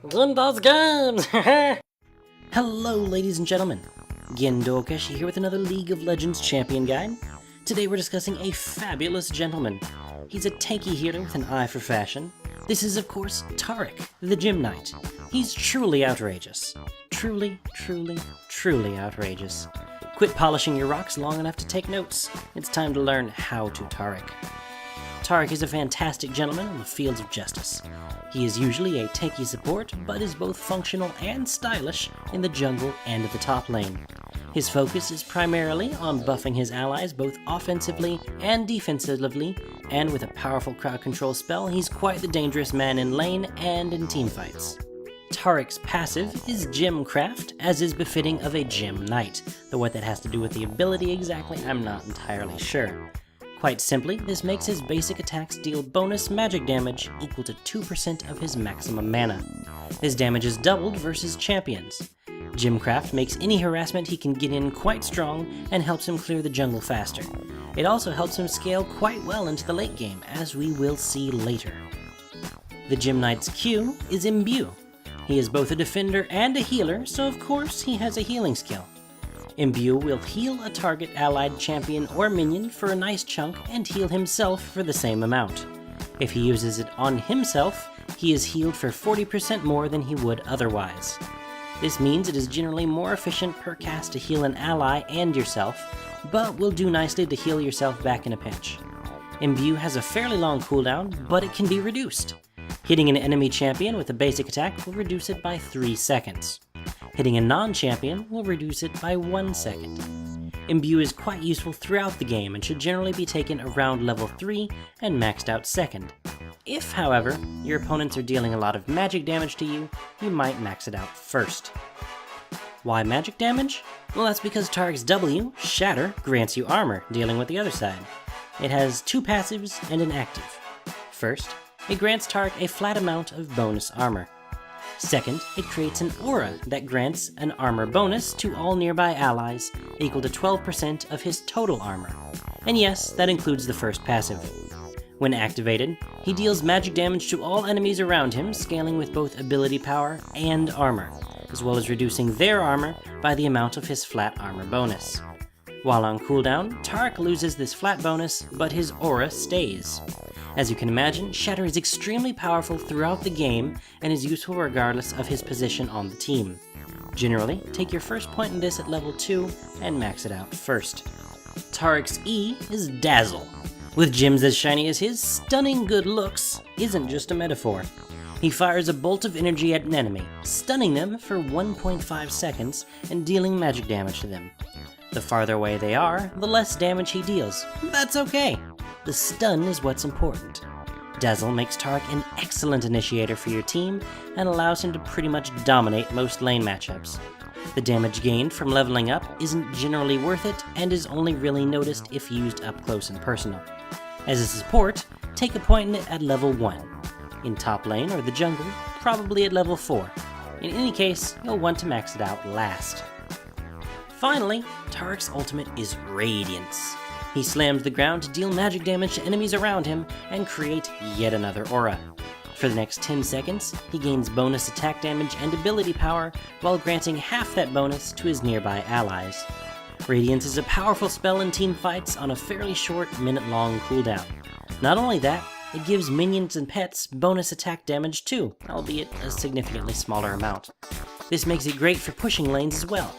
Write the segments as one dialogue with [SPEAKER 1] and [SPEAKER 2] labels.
[SPEAKER 1] Gindo's Games!
[SPEAKER 2] Hello, ladies and gentlemen. Gendo Okeshi here with another League of Legends champion guide. Today we're discussing a fabulous gentleman. He's a tanky healer with an eye for fashion. This is, of course, Taric, the Gym Knight. He's truly outrageous. Truly outrageous. Quit polishing your rocks long enough to take notes. It's time to learn how to Taric. Taric is a fantastic gentleman on the fields of justice. He is usually a tanky support, but is both functional and stylish in the jungle and at the top lane. His focus is primarily on buffing his allies both offensively and defensively, and with a powerful crowd control spell, he's quite the dangerous man in lane and in teamfights. Taric's passive is Gymcraft, as is befitting of a Gym Knight, though what that has to do with the ability exactly, I'm not entirely sure. Quite simply, this makes his basic attacks deal bonus magic damage equal to 2% of his maximum mana. His damage is doubled versus champions. Gymcraft makes any harassment he can get in quite strong and helps him clear the jungle faster. It also helps him scale quite well into the late game, as we will see later. The Gym Knight's Q is Imbue. He is both a defender and a healer, so of course he has a healing skill. Imbue will heal a target allied champion or minion for a nice chunk and heal himself for the same amount. If he uses it on himself, he is healed for 40% more than he would otherwise. This means it is generally more efficient per cast to heal an ally and yourself, but will do nicely to heal yourself back in a pinch. Imbue has a fairly long cooldown, but it can be reduced. Hitting an enemy champion with a basic attack will reduce it by 3 seconds. Hitting a non-champion will reduce it by 1 second. Imbue is quite useful throughout the game and should generally be taken around level 3 and maxed out second. If, however, your opponents are dealing a lot of magic damage to you, you might max it out first. Why magic damage? Well, that's because Taric's W, Shatter, grants you armor, dealing with the other side. It has 2 passives and an active. First, it grants Taric a flat amount of bonus armor. Second, it creates an aura that grants an armor bonus to all nearby allies, equal to 12% of his total armor. And yes, that includes the first passive. When activated, he deals magic damage to all enemies around him, scaling with both ability power and armor, as well as reducing their armor by the amount of his flat armor bonus. While on cooldown, Taric loses this flat bonus, but his aura stays. As you can imagine, Shatter is extremely powerful throughout the game and is useful regardless of his position on the team. Generally, take your first point in this at level 2 and max it out first. Taric's E is Dazzle. With gems as shiny as his, stunning good looks isn't just a metaphor. He fires a bolt of energy at an enemy, stunning them for 1.5 seconds and dealing magic damage to them. The farther away they are, the less damage he deals. That's okay. The stun is what's important. Dazzle makes Taric an excellent initiator for your team and allows him to pretty much dominate most lane matchups. The damage gained from leveling up isn't generally worth it and is only really noticed if used up close and personal. As a support, take a point in it at level 1. In top lane or the jungle, probably at level 4. In any case, you'll want to max it out last. Finally, Taric's ultimate is Radiance. He slams the ground to deal magic damage to enemies around him and create yet another aura. For the next 10 seconds, he gains bonus attack damage and ability power while granting half that bonus to his nearby allies. Radiance is a powerful spell in team fights on a fairly short minute-long cooldown. Not only that, it gives minions and pets bonus attack damage too, albeit a significantly smaller amount. This makes it great for pushing lanes as well.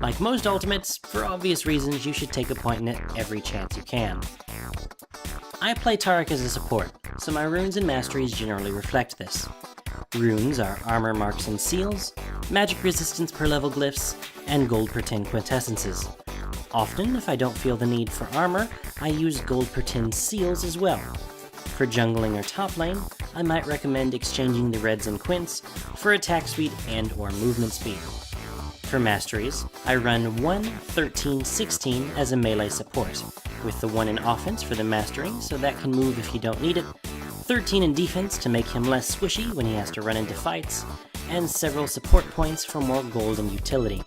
[SPEAKER 2] Like most ultimates, for obvious reasons, you should take a point in it every chance you can. I play Taric as a support, so my runes and masteries generally reflect this. Runes are armor marks and seals, magic resistance per level glyphs, and gold per 10 quintessences. Often, if I don't feel the need for armor, I use gold per 10 seals as well. For jungling or top lane, I might recommend exchanging the reds and quints for attack speed and or movement speed. For masteries, I run 1, 13, 16 as a melee support, with the 1 in offense for the mastery so that can move if you don't need it, 13 in defense to make him less squishy when he has to run into fights, and several support points for more gold and utility.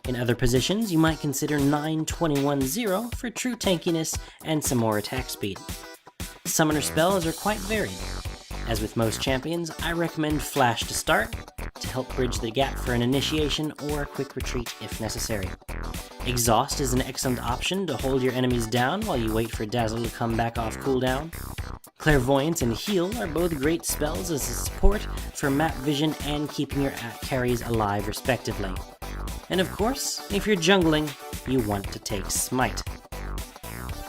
[SPEAKER 2] In other positions, you might consider 9, 21, 0 for true tankiness and some more attack speed. Summoner spells are quite varied. As with most champions, I recommend Flash to start, to help bridge the gap for an initiation or a quick retreat if necessary. Exhaust is an excellent option to hold your enemies down while you wait for Dazzle to come back off cooldown. Clairvoyance and Heal are both great spells as a support for map vision and keeping your carries alive respectively. And of course, if you're jungling, you want to take Smite.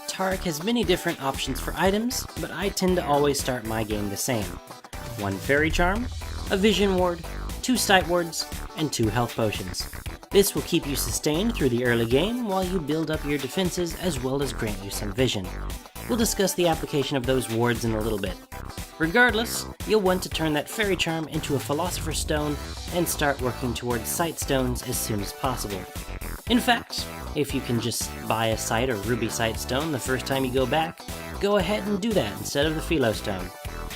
[SPEAKER 2] Taric has many different options for items, but I tend to always start my game the same. 1 Fairy Charm, a Vision Ward, 2 Sight Wards, and 2 Health Potions. This will keep you sustained through the early game while you build up your defenses as well as grant you some vision. We'll discuss the application of those wards in a little bit. Regardless, you'll want to turn that Fairy Charm into a Philosopher's Stone and start working towards Sight Stones as soon as possible. In fact, if you can just buy a Sight or Ruby Sight Stone the first time you go back, go ahead and do that instead of the Philo Stone.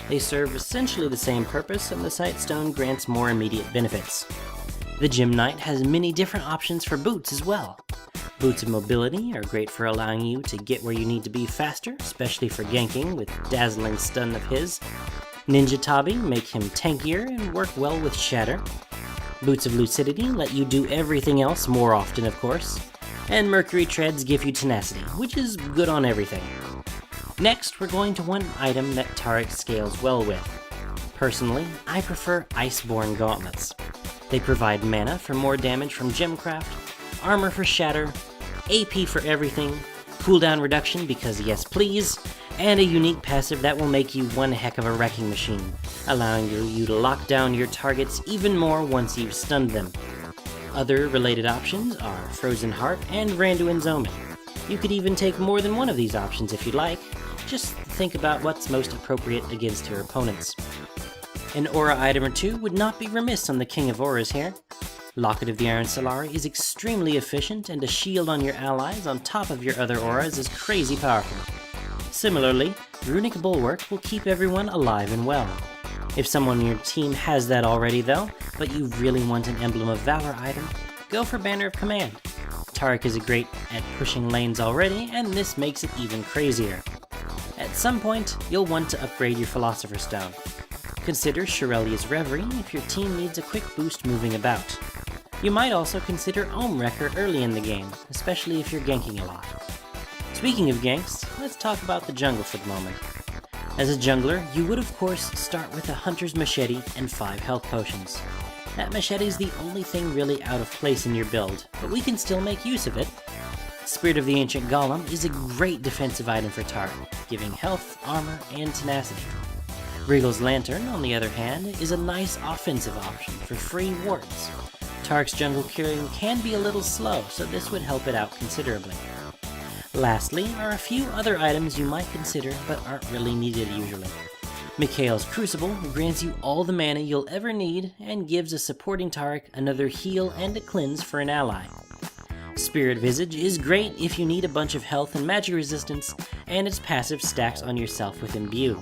[SPEAKER 2] They serve essentially the same purpose, and the Sight Stone grants more immediate benefits. The Gym Knight has many different options for boots as well. Boots of Mobility are great for allowing you to get where you need to be faster, especially for ganking with Dazzling Stun of his. Ninja Tabi make him tankier and work well with Shatter. Boots of Lucidity let you do everything else more often, of course. And Mercury Treads give you Tenacity, which is good on everything. Next, we're going to one item that Taric scales well with. Personally, I prefer Iceborne Gauntlets. They provide mana for more damage from Gemcraft, armor for Shatter, AP for everything, cooldown reduction because yes please, and a unique passive that will make you one heck of a wrecking machine, allowing you to lock down your targets even more once you've stunned them. Other related options are Frozen Heart and Randuin's Omen. You could even take more than one of these options if you like, just think about what's most appropriate against your opponents. An aura item or two would not be remiss on the King of Auras here. Locket of the Iron Solari is extremely efficient, and a shield on your allies on top of your other auras is crazy powerful. Similarly, Runic Bulwark will keep everyone alive and well. If someone on your team has that already though, but you really want an Emblem of Valor item, go for Banner of Command. Taric is great at pushing lanes already, and this makes it even crazier. At some point, you'll want to upgrade your Philosopher's Stone. Consider Shirelia's Reverie if your team needs a quick boost moving about. You might also consider Wrecker early in the game, especially if you're ganking a lot. Speaking of ganks, let's talk about the jungle for the moment. As a jungler, you would of course start with a Hunter's Machete and 5 health potions. That machete is the only thing really out of place in your build, but we can still make use of it. Spirit of the Ancient Golem is a great defensive item for Taric, giving health, armor, and tenacity. Regal's Lantern, on the other hand, is a nice offensive option for free wards. Taric's jungle queuing can be a little slow, so this would help it out considerably. Lastly are a few other items you might consider but aren't really needed usually. Mikhail's Crucible grants you all the mana you'll ever need and gives a supporting Taric another heal and a cleanse for an ally. Spirit Visage is great if you need a bunch of health and magic resistance, and its passive stacks on yourself with Imbue.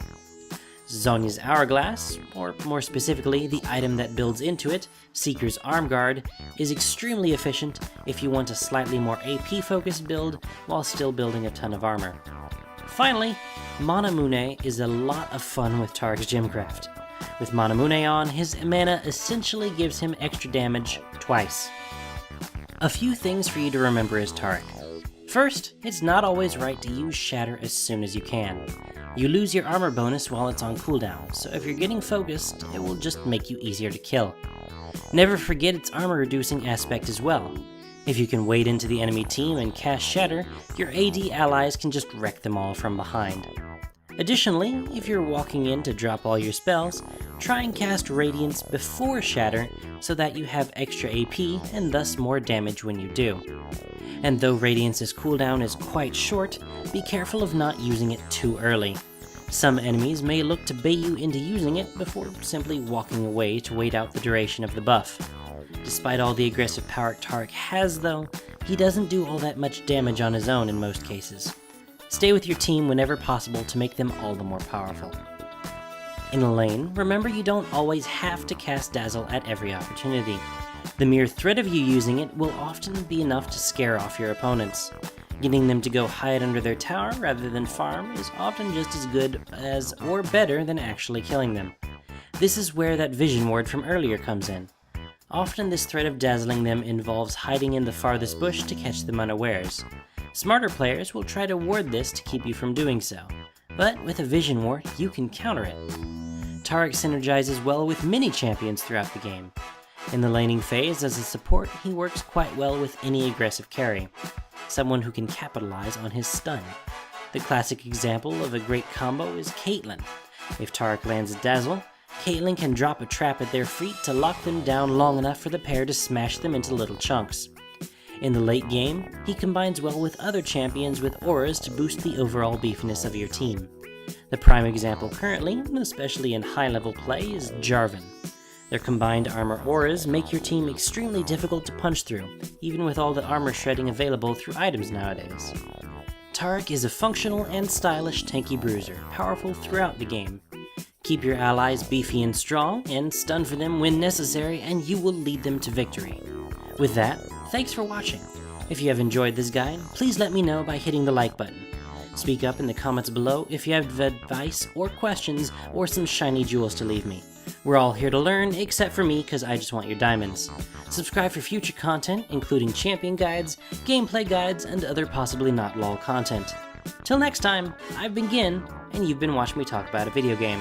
[SPEAKER 2] Zhonya's Hourglass, or more specifically the item that builds into it, Seeker's Arm Guard, is extremely efficient if you want a slightly more AP focused build while still building a ton of armor. Finally, Manamune is a lot of fun with Taric's Gemcraft. With Manamune on, his mana essentially gives him extra damage twice. A few things for you to remember as Taric. First, it's not always right to use Shatter as soon as you can. You lose your armor bonus while it's on cooldown, so if you're getting focused, it will just make you easier to kill. Never forget its armor reducing aspect as well. If you can wade into the enemy team and cast Shatter, your AD allies can just wreck them all from behind. Additionally, if you're walking in to drop all your spells, try and cast Radiance before Shatter so that you have extra AP and thus more damage when you do. And though Radiance's cooldown is quite short, be careful of not using it too early. Some enemies may look to bait you into using it before simply walking away to wait out the duration of the buff. Despite all the aggressive power Taric has though, he doesn't do all that much damage on his own in most cases. Stay with your team whenever possible to make them all the more powerful. In a lane, remember you don't always have to cast Dazzle at every opportunity. The mere threat of you using it will often be enough to scare off your opponents. Getting them to go hide under their tower rather than farm is often just as good as or better than actually killing them. This is where that vision ward from earlier comes in. Often this threat of dazzling them involves hiding in the farthest bush to catch them unawares. Smarter players will try to ward this to keep you from doing so, but with a vision ward, you can counter it. Taric synergizes well with many champions throughout the game. In the laning phase as a support, he works quite well with any aggressive carry, someone who can capitalize on his stun. The classic example of a great combo is Caitlyn. If Taric lands a dazzle, Caitlyn can drop a trap at their feet to lock them down long enough for the pair to smash them into little chunks. In the late game, he combines well with other champions with auras to boost the overall beefiness of your team. The prime example currently, especially in high-level play, is Jarvan. Their combined armor auras make your team extremely difficult to punch through, even with all the armor shredding available through items nowadays. Taric is a functional and stylish tanky bruiser, powerful throughout the game. Keep your allies beefy and strong, and stun for them when necessary, and you will lead them to victory. With that, thanks for watching. If you have enjoyed this guide, please let me know by hitting the like button. Speak up in the comments below if you have advice or questions or some shiny jewels to leave me. We're all here to learn, except for me, because I just want your diamonds. Subscribe for future content, including champion guides, gameplay guides, and other possibly not LOL content. Till next time, I've been Gin, and you've been watching me talk about a video game.